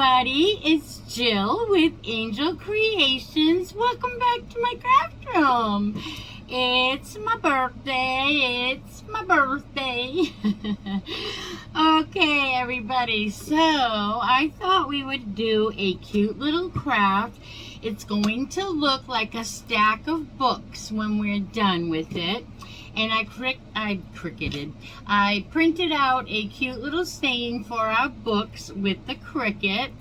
everybody, it's Jill with Angel Creations. Welcome back to my craft room. It's my birthday. Okay, everybody, so I thought we would do a cute little craft. It's going to look like a stack of books when we're done with it. And I printed out a cute little saying for our books with the Cricut.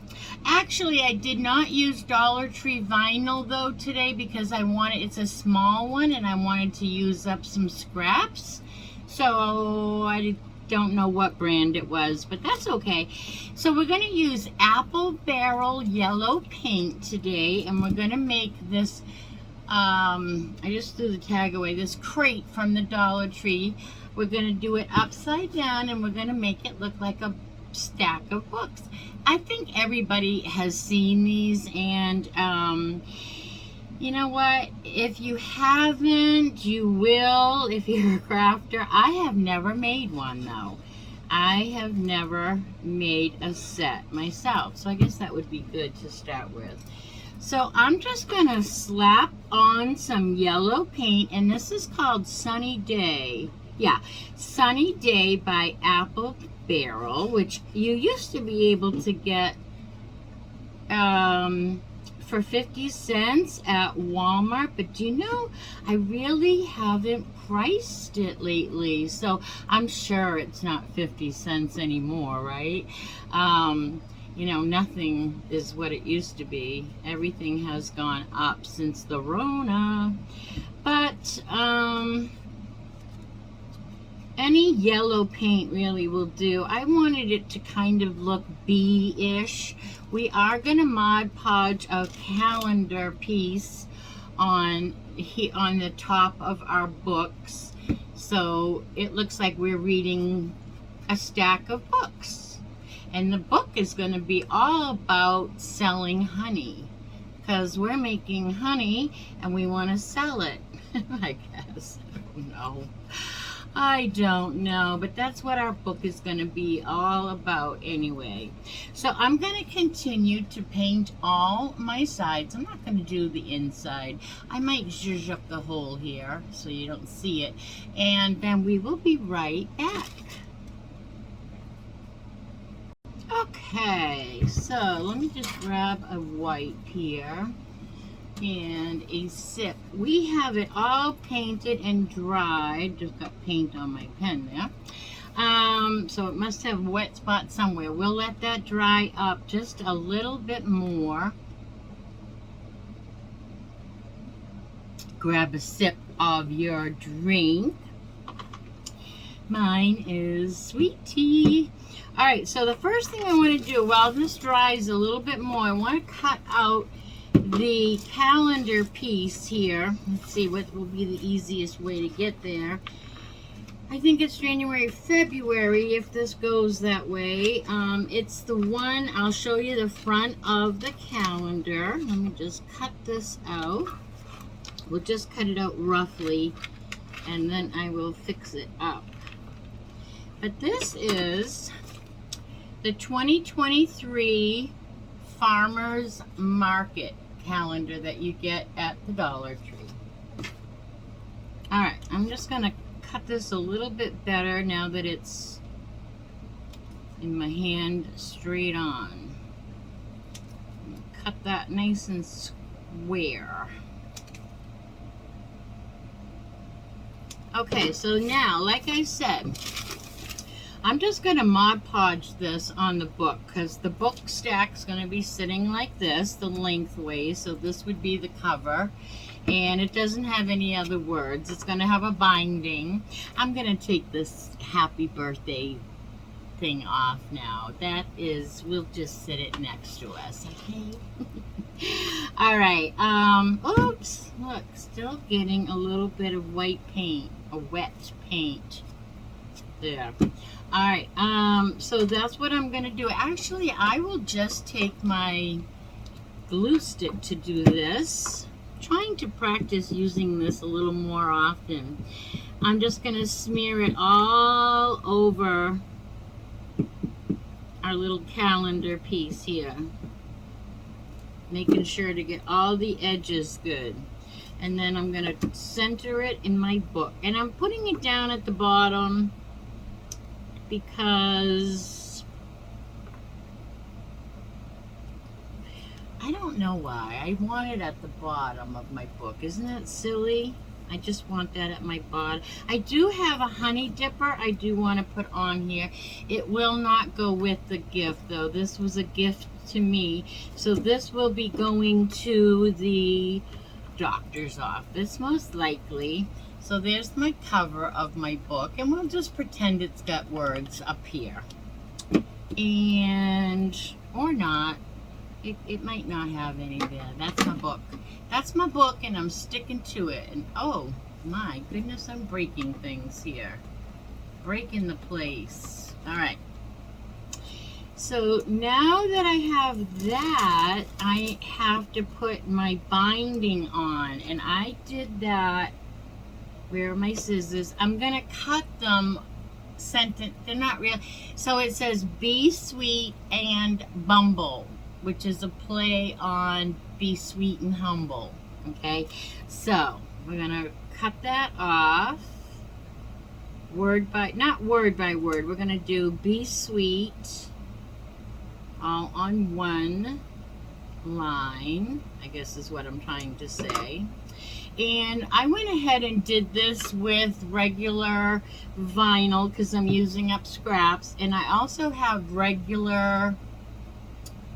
Actually, I did not use Dollar Tree vinyl though today because it's a small one and I wanted to use up some scraps. So I don't know what brand it was, but that's okay. So we're going to use apple barrel yellow paint today, and we're going to make this I just threw the tag away, this crate from the Dollar Tree. We're going to do it upside down and we're going to make it look like a stack of books. I think everybody has seen these, and you know what, if you haven't, you will if you're a crafter. I have never made one though. I have never made a set myself, so I guess that would be good to start with. So I'm just going to slap on some yellow paint, and this is called Sunny Day. Yeah, Sunny Day by Apple Barrel, which you used to be able to get for 50 cents at Walmart. But do you know, I really haven't priced it lately, so I'm sure it's not 50 cents anymore, right? You know, nothing is what it used to be. Everything has gone up since the Rona. But any yellow paint really will do. I wanted it to kind of look bee-ish. We are going to Mod Podge a calendar piece on the top of our books, so it looks like we're reading a stack of books. And the book is going to be all about selling honey, because we're making honey and we want to sell it. I guess. I don't know, but that's what our book is going to be all about anyway. So I'm going to continue to paint all my sides. I'm not going to do the inside. I might zhuzh up the hole here so you don't see it. And then we will be right back. Okay, so let me just grab a wipe here and a sip. We have it all painted and dried. Just got paint on my pen there. So it must have a wet spot somewhere. We'll let that dry up just a little bit more. Grab a sip of your drink. Mine is sweet tea. Alright, so the first thing I want to do while this dries a little bit more, I want to cut out the calendar piece here. Let's see what will be the easiest way to get there. I think it's January, February if this goes that way. It's the one, I'll show you the front of the calendar. Let me just cut this out. We'll just cut it out roughly and then I will fix it up. But this is the 2023 Farmers Market calendar that you get at the Dollar Tree. Alright, I'm just going to cut this a little bit better now that it's in my hand straight on. Cut that nice and square. Okay, so now, like I said, I'm just going to Mod Podge this on the book, because the book stack's going to be sitting like this, the lengthways, so this would be the cover, and it doesn't have any other words. It's going to have a binding. I'm going to take this happy birthday thing off now. That is, we'll just sit it next to us, okay? Alright, oops, look, still getting a little bit of white paint, a wet paint. There. Alright, so that's what I'm going to do. Actually, I will just take my glue stick to do this. I'm trying to practice using this a little more often. I'm just going to smear it all over our little calendar piece here. Making sure to get all the edges good. And then I'm going to center it in my book. And I'm putting it down at the bottom because I don't know why. I want it at the bottom of my book. Isn't that silly? I just want that at my bottom. I do have a honey dipper I do want to put on here. It will not go with the gift though. This was a gift to me. So this will be going to the doctor's office most likely. So there's my cover of my book, and we'll just pretend it's got words up here. And, or not. It might not have any there. That's my book. That's my book, and I'm sticking to it. And oh my goodness, I'm breaking things here. Breaking the place. All right. So now that I have that, I have to put my binding on. And I did that. Where are my scissors? I'm going to cut them. They're not real. So it says Be Sweet and Bumble, which is a play on Be Sweet and Humble. Okay, so we're gonna cut that off not word by word. We're gonna do Be Sweet all on one line, I guess is what I'm trying to say. And I went ahead and did this with regular vinyl because I'm using up scraps, and I also have regular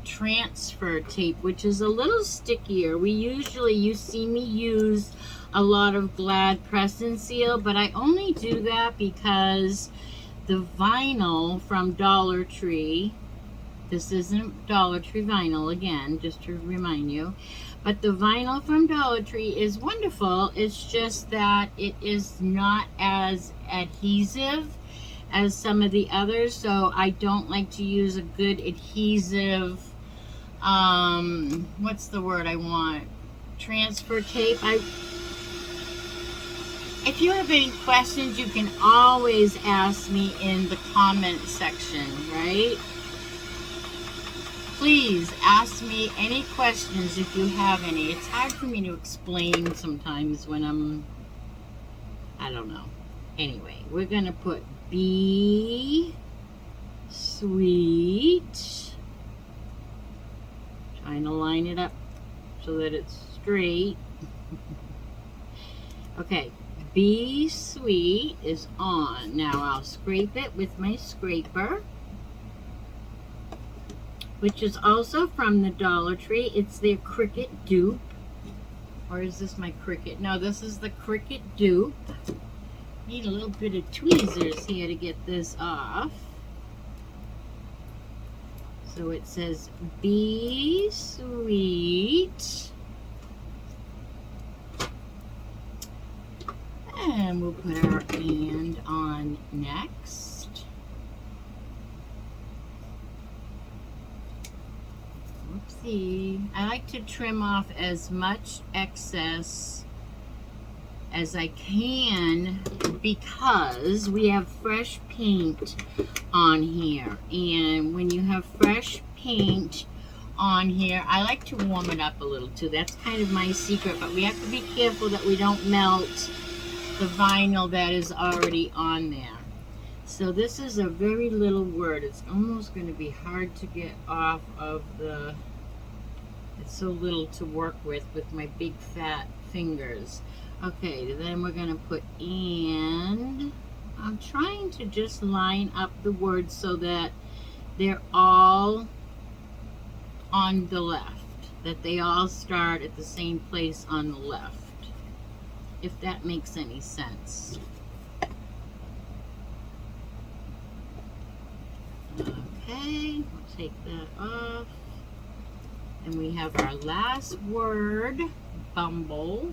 transfer tape, which is a little stickier. You see me use a lot of Glad Press and Seal, but I only do that because the vinyl from Dollar Tree, this isn't Dollar Tree vinyl again, just to remind you, but the vinyl from Dollar Tree is wonderful. It's just that it is not as adhesive as some of the others, so I don't like to use a good adhesive what's the word I want? Transfer tape. If you have any questions, you can always ask me in the comment section, right? Please ask me any questions if you have any. It's hard for me to explain sometimes when I don't know. Anyway, we're going to put Be Sweet. Trying to line it up so that it's straight. Okay, Be Sweet is on. Now I'll scrape it with my scraper, which is also from the Dollar Tree. It's their Cricut dupe. Or is this my Cricut? No, this is the Cricut dupe. Need a little bit of tweezers here to get this off. So it says Be Sweet. And we'll put our hand on next. Oopsie. I like to trim off as much excess as I can because we have fresh paint on here, and when you have fresh paint on here, I like to warm it up a little too. That's kind of my secret, but we have to be careful that we don't melt the vinyl that is already on there. So this is a very little word. It's almost going to be hard to get off of the, it's so little to work with my big fat fingers. Okay, then we're going to put and. I'm trying to just line up the words so that they're all on the left, that they all start at the same place on the left, if that makes any sense. Okay, we'll take that off. And we have our last word, Bumble,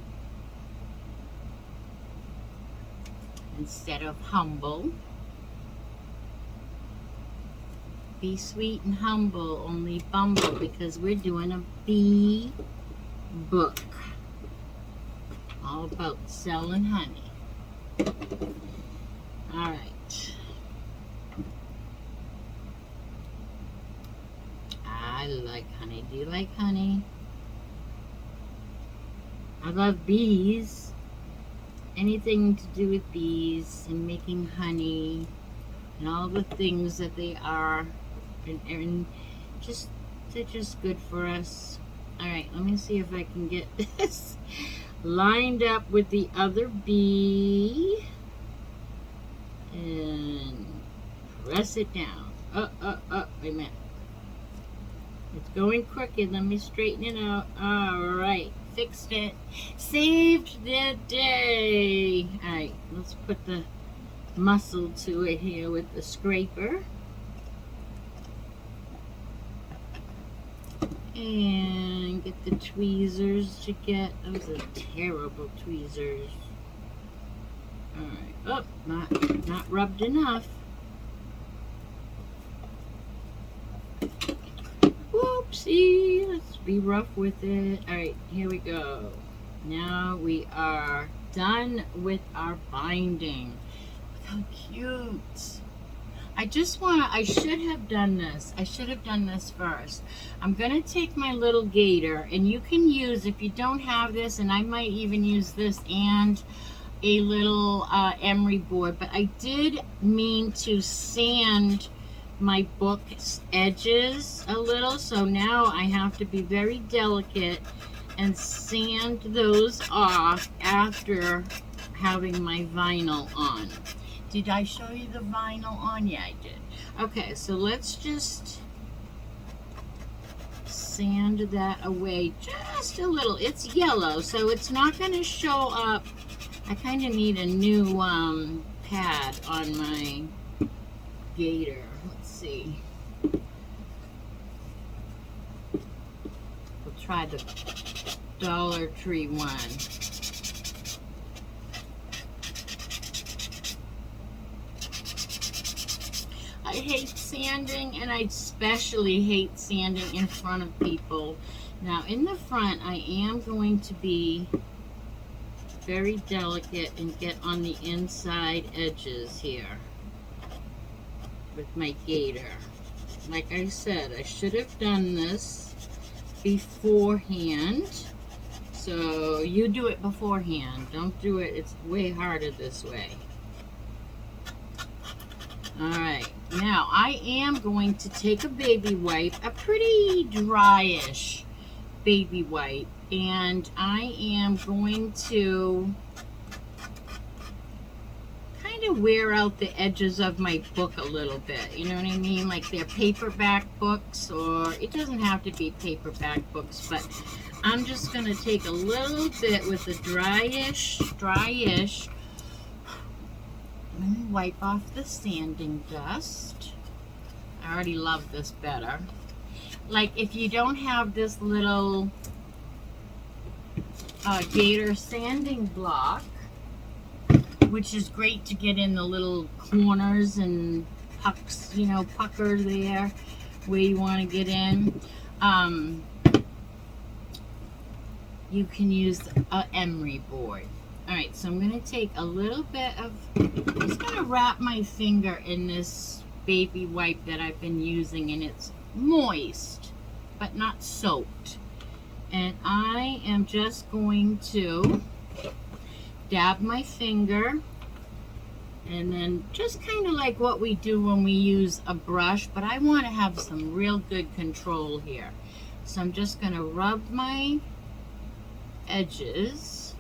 instead of humble. Be sweet and humble, only Bumble, because we're doing a bee book. All about selling honey. Alright. I like honey. Do you like honey? I love bees. Anything to do with bees and making honey and all the things that they are, and just they're just good for us. All right, let me see if I can get this lined up with the other bee and press it down. Wait a minute. It's going crooked. Let me straighten it out. All right, fixed it. Saved the day. All right, let's put the muscle to it here with the scraper. And get the tweezers to get. Those are terrible tweezers. All right. Oh, not rubbed enough. Whoopsie. Let's be rough with it. All right, here we go. Now we are done with our binding. Look how cute. I should have done this. I should have done this first. I'm going to take my little gator, and you can use, if you don't have this, and I might even use this and a little emery board, but I did mean to sand my book's edges a little, so now I have to be very delicate and sand those off after having my vinyl on. Did I show you the vinyl on? Yeah, I did. Okay, so let's just sand that away just a little. It's yellow, so it's not going to show up. I kind of need a new pad on my gator. Let's see. We'll try the Dollar Tree one. I hate sanding, and I especially hate sanding in front of people. Now, in the front, I am going to be very delicate and get on the inside edges here with my gator. Like I said, I should have done this beforehand. So you do it beforehand. Don't do it. It's way harder this way. Alright, now I am going to take a baby wipe, a pretty dryish baby wipe, and I am going to kind of wear out the edges of my book a little bit. You know what I mean? Like they're paperback books, or it doesn't have to be paperback books, but I'm just going to take a little bit with the dryish. Let me wipe off the sanding dust. I already love this better. Like if you don't have this little Gator sanding block, which is great to get in the little corners and pucks, you know, pucker there where you want to get in. You can use an emery board. Alright, so I'm going to take a little bit of, I'm just going to wrap my finger in this baby wipe that I've been using, and it's moist, but not soaked. And I am just going to dab my finger, and then just kind of like what we do when we use a brush, but I want to have some real good control here. So I'm just going to rub my edges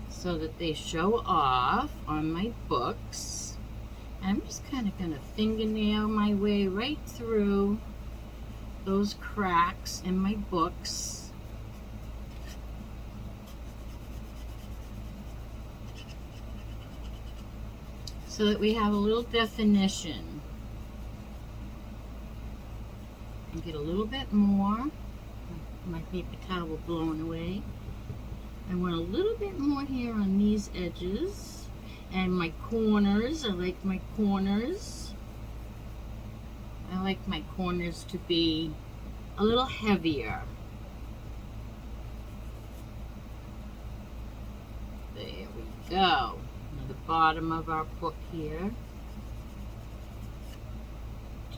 so that they show off on my books. I'm just kind of going to fingernail my way right through those cracks in my books. So that we have a little definition. And get a little bit more. My paper towel blowing away. I want a little bit more here on these edges. And my corners, I like my corners. I like my corners to be a little heavier. There we go. Now the bottom of our book here.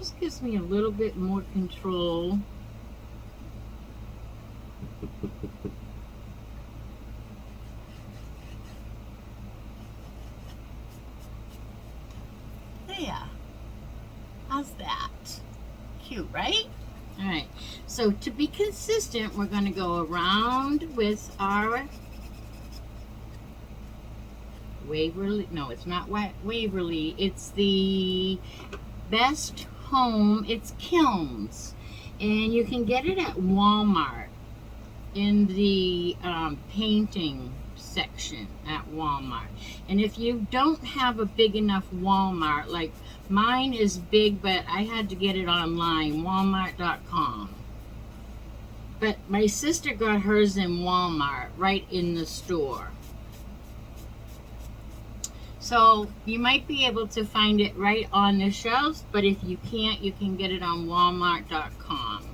just gives me a little bit more control. There. How's that? Cute, right? All right. So to be consistent, we're going to go around with our Waverly. No, it's not Waverly. It's the Best Home. It's Kilns. And you can get it at Walmart in the painting section at Walmart. And if you don't have a big enough Walmart, like mine is big, but I had to get it online, walmart.com. But my sister got hers in Walmart, right in the store. So you might be able to find it right on the shelves, but if you can't, you can get it on walmart.com.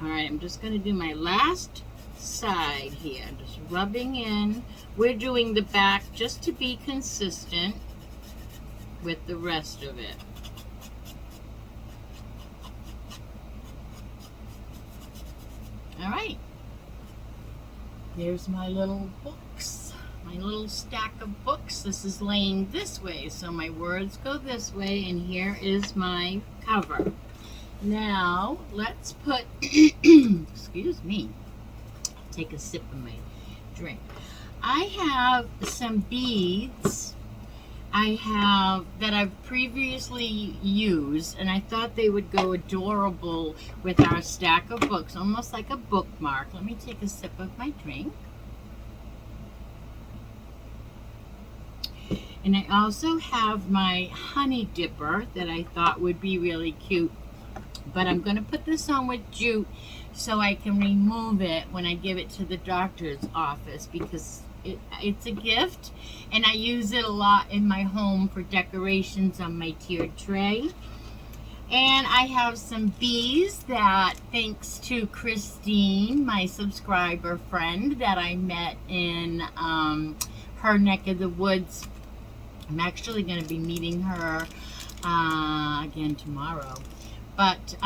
All right, I'm just going to do my last side here. I'm just rubbing in. We're doing the back just to be consistent with the rest of it. All right. Here's my little books. My little stack of books. This is laying this way, so my words go this way, and here is my cover. Now, let's put, excuse me, take a sip of my drink. I have some beads that I've previously used, and I thought they would go adorable with our stack of books, almost like a bookmark. Let me take a sip of my drink. And I also have my honey dipper that I thought would be really cute. But I'm going to put this on with jute so I can remove it when I give it to the doctor's office, because it's a gift and I use it a lot in my home for decorations on my tiered tray. And I have some bees that, thanks to Christine, my subscriber friend that I met in her neck of the woods. I'm actually going to be meeting her again tomorrow. But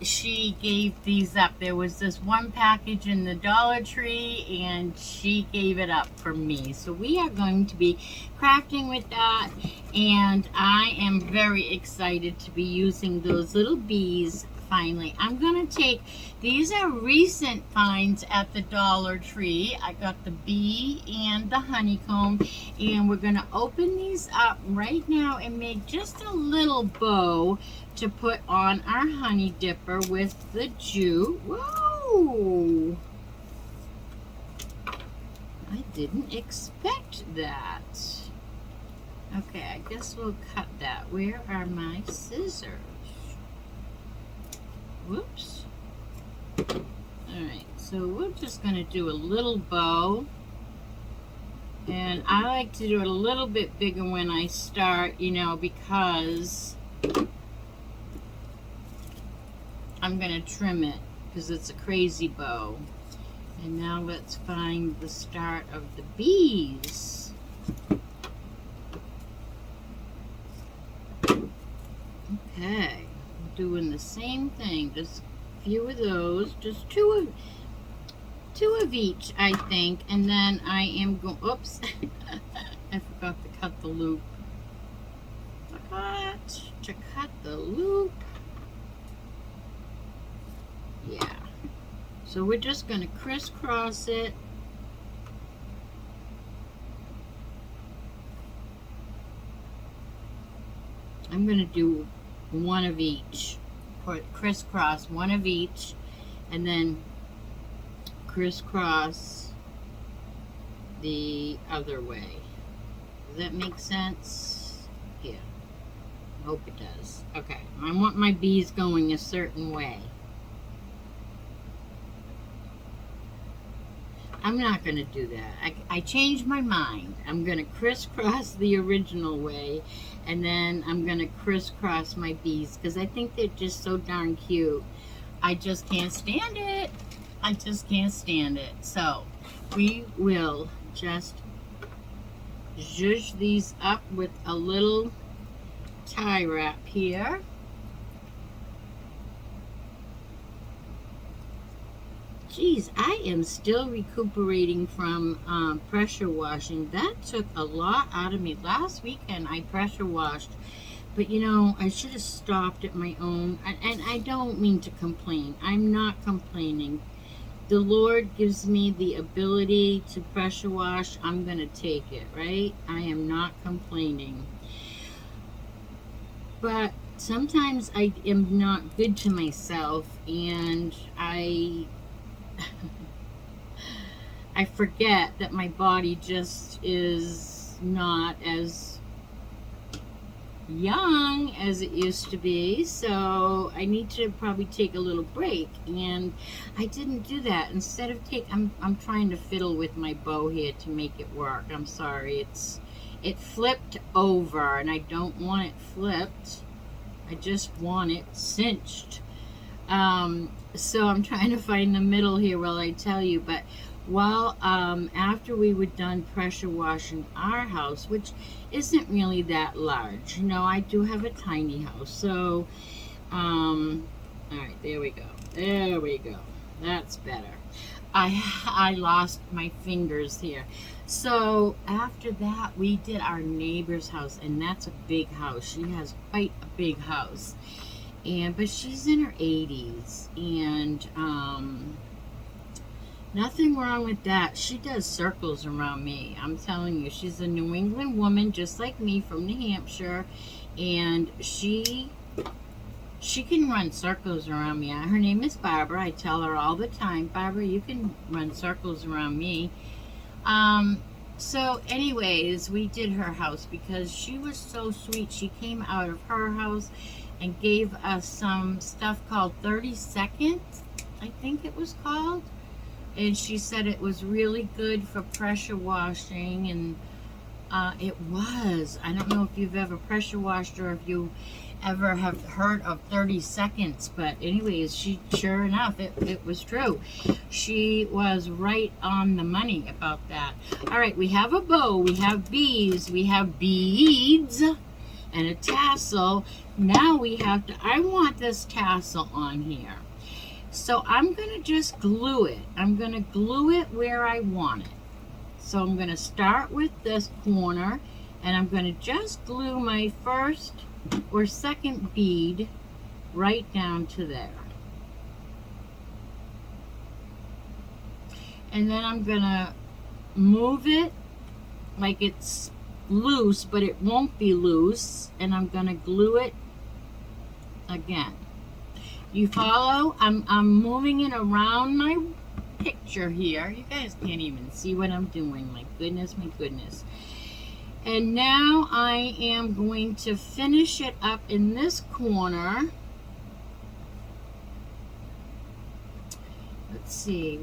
she gave these up. There was this one package in the Dollar Tree, and she gave it up for me. So we are going to be crafting with that, and I am very excited to be using those little bees finally. I'm going to take, these are recent finds at the Dollar Tree. I got the bee and the honeycomb, and we're going to open these up right now and make just a little bow to put on our honey dipper with the jute. Whoa! I didn't expect that. Okay, I guess we'll cut that. Where are my scissors? Whoops. Alright, so we're just going to do a little bow. And I like to do it a little bit bigger when I start, you know, because I'm going to trim it because it's a crazy bow. And now let's find the start of the bees. Okay, I'm doing the same thing, just a few of those, just two of each, I think, and then I am going, oops, I forgot to cut the loop. Forgot to cut the loop. Yeah, so we're just going to crisscross it. I'm going to do one of each, crisscross one of each, and then crisscross the other way. Does that make sense? Yeah, I hope it does. Okay, I want my bees going a certain way. I'm not going to do that. I changed my mind. I'm going to crisscross the original way, and then I'm going to crisscross my bees because I think they're just so darn cute. I just can't stand it. I just can't stand it. So we will just zhuzh these up with a little tie wrap here. Geez, I am still recuperating from pressure washing. That took a lot out of me. Last weekend I pressure washed, but you know, I should have stopped at my own. And I don't mean to complain. I'm not complaining. The Lord gives me the ability to pressure wash. I'm going to take it, right? I am not complaining. But sometimes I am not good to myself, and I forget that my body just is not as young as it used to be, so I need to probably take a little break, and I didn't do that. Instead of I'm trying to fiddle with my bow here to make it work. I'm sorry, it flipped over, and I don't want it flipped. I just want it cinched. So I'm trying to find the middle here while I tell you. But while after we were done pressure washing our house, which isn't really that large, you know, I do have a tiny house. So all right, there we go, that's better. I lost my fingers here. So after that, we did our neighbor's house, and that's a big house. She has quite a big house, but she's in her 80s, and nothing wrong with that. She does circles around me. I'm telling you, she's a New England woman just like me from New Hampshire, and she can run circles around me. Her name is Barbara. I tell her all the time, Barbara, you can run circles around me. So anyways, we did her house because she was so sweet. She came out of her house and gave us some stuff called 30 seconds, I think it was called. And she said it was really good for pressure washing, and it was. I don't know if you've ever pressure washed or if you ever have heard of 30 seconds, but anyways, sure enough, it was true. She was right on the money about that. All right, we have a bow, we have bees, we have beads, and a tassel. Now we have to, I want this tassel on here. So I'm going to just glue it. I'm going to glue it where I want it. So I'm going to start with this corner, and I'm going to just glue my first or second bead right down to there. And then I'm going to move it like it's loose, but it won't be loose, and I'm going to glue it again. You follow? I'm moving it around my picture here. You guys can't even see what I'm doing. My goodness, my goodness. And now I am going to finish it up in this corner. Let's see,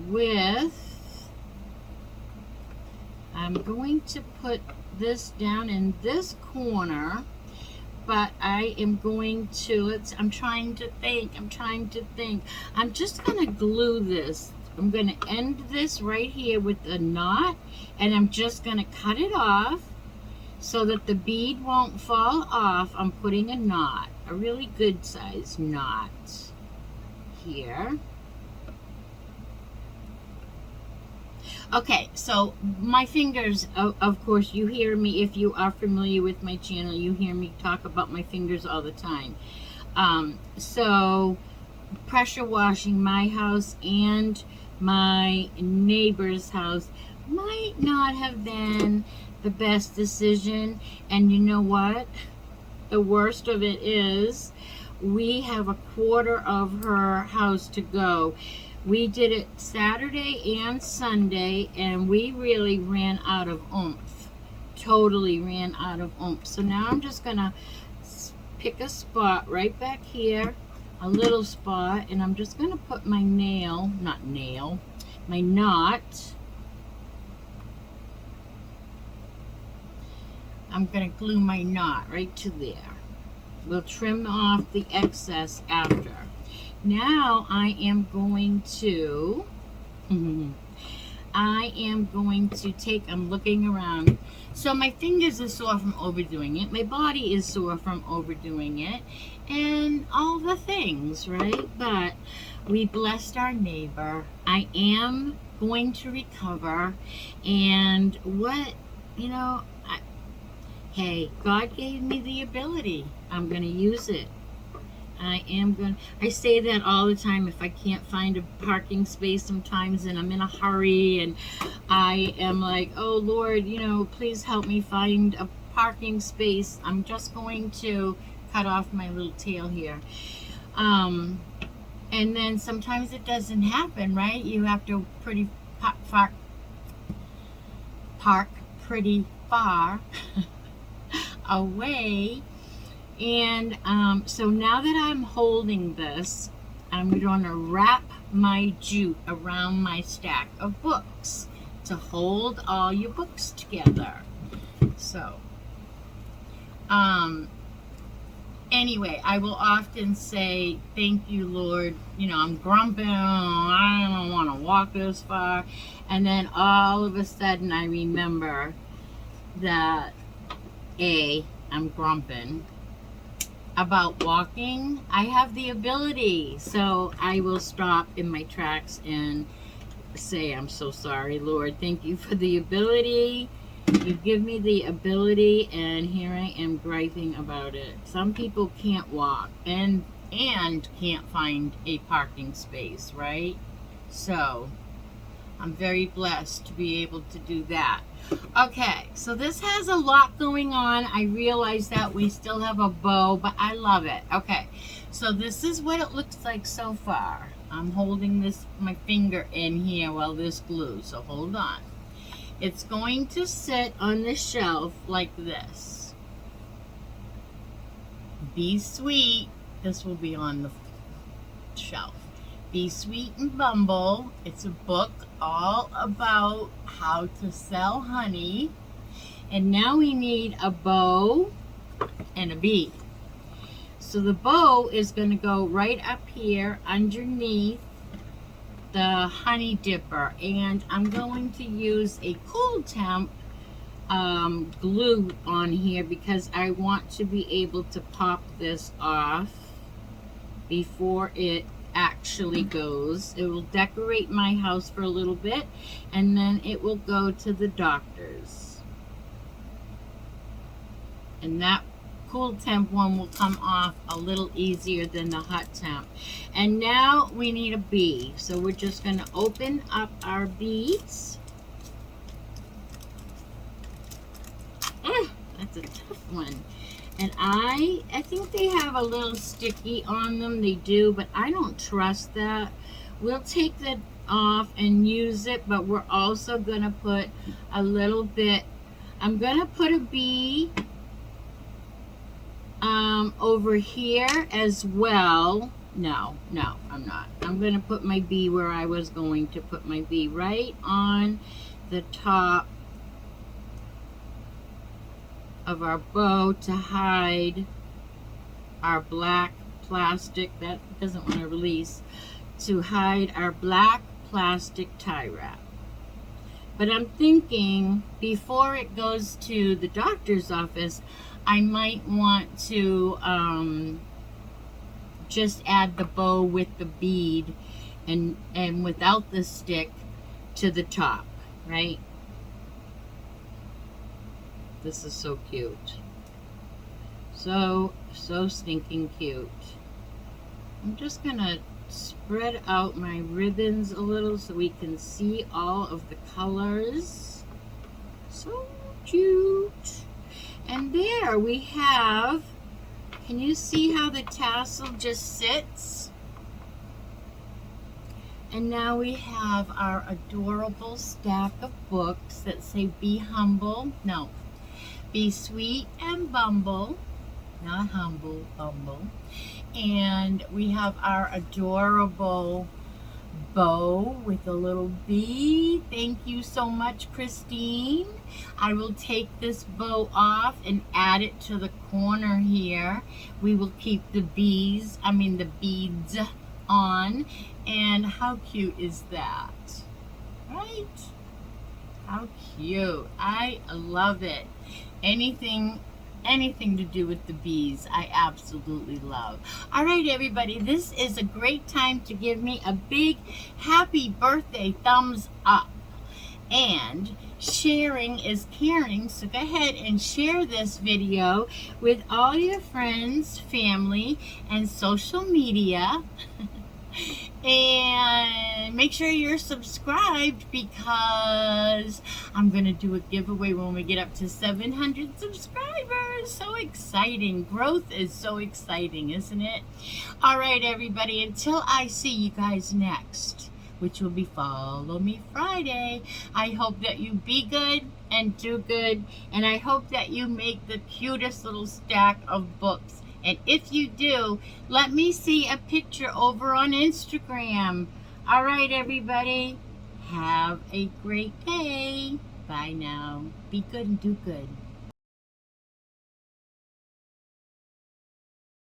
I'm going to put this down in this corner, but I am going to, I'm trying to think. I'm just going to glue this. I'm going to end this right here with a knot, and I'm just going to cut it off so that the bead won't fall off. I'm putting a knot, a really good size knot here. Okay, so my fingers, of course, you hear me, if you are familiar with my channel, you hear me talk about my fingers all the time. So pressure washing my house and my neighbor's house might not have been the best decision. And you know what? The worst of it is we have a quarter of her house to go. We did it Saturday and Sunday, and we really ran out of oomph. Totally ran out of oomph. So now I'm just going to pick a spot right back here, a little spot, and I'm just going to put my my knot. I'm going to glue my knot right to there. We'll trim off the excess after. Now I am going to take, I'm looking around. So my fingers are sore from overdoing it. My body is sore from overdoing it. And all the things, right? But we blessed our neighbor. I am going to recover. And what, you know, hey, God gave me the ability. I'm going to use it. I say that all the time if I can't find a parking space sometimes and I'm in a hurry and I am like, oh Lord, you know, please help me find a parking space. I'm just going to cut off my little tail here. And then sometimes it doesn't happen, right? You have to park pretty far away. And so now that I'm holding this, I'm going to wrap my jute around my stack of books to hold all your books together. So, anyway, I will often say, thank you, Lord. You know, I'm grumping. I don't want to walk this far. And then all of a sudden I remember that, I'm grumping about walking. I have the ability. So I will stop in my tracks and say, I'm so sorry, Lord. Thank you for the ability. You give me the ability, and here I am griping about it. Some people can't walk and can't find a parking space, right? So I'm very blessed to be able to do that. Okay, so this has a lot going on. I realize that we still have a bow, but I love it. Okay, so this is what it looks like so far. I'm holding my finger in here while this glues, so hold on. It's going to sit on the shelf like this. Be Sweet. This will be on the shelf. Be Sweet and Bumble. It's a book all about how to sell honey. And now we need a bow and a bee. So the bow is going to go right up here underneath the honey dipper, and I'm going to use a cool temp glue on here because I want to be able to pop this off before it actually goes. It will decorate my house for a little bit, and then it will go to the doctor's, and that cool temp one will come off a little easier than the hot temp. And now we need a bee, so we're just going to open up our beads. That's a tough one. And I think they have a little sticky on them. They do, but I don't trust that. We'll take that off and use it, but we're also going to put a little bit. I'm going to put a bee over here as well. No, I'm not. I'm going to put my bee where I was going to put my bee, right on the top of our bow to hide our black plastic that doesn't want to release, to hide our black plastic tie wrap. But I'm thinking before it goes to the doctor's office, I might want to just add the bow with the bead and without the stick to the top, right? This is so cute. So stinking cute. I'm just gonna spread out my ribbons a little so we can see all of the colors. So cute. And there we have, can you see how the tassel just sits? And now we have our adorable stack of books that say Be Humble, no, Be Sweet and Bumble, not Humble, Bumble. And we have our adorable bow with a little bee. Thank you so much, Christine. I will take this bow off and add it to the corner here. We will keep the beads on. And how cute is that? Right? How cute. I love it. Anything anything to do with the bees, I absolutely love. All right, everybody, this is a great time to give me a big happy birthday thumbs up. And sharing is caring, so go ahead and share this video with all your friends, family, and social media. And make sure you're subscribed, because I'm going to do a giveaway when we get up to 700 subscribers. So exciting. Growth is so exciting, isn't it? All right, everybody, until I see you guys next, which will be Follow Me Friday, I hope that you be good and do good, and I hope that you make the cutest little stack of books. And if you do, let me see a picture over on Instagram. All right, everybody, have a great day. Bye now. Be good and do good.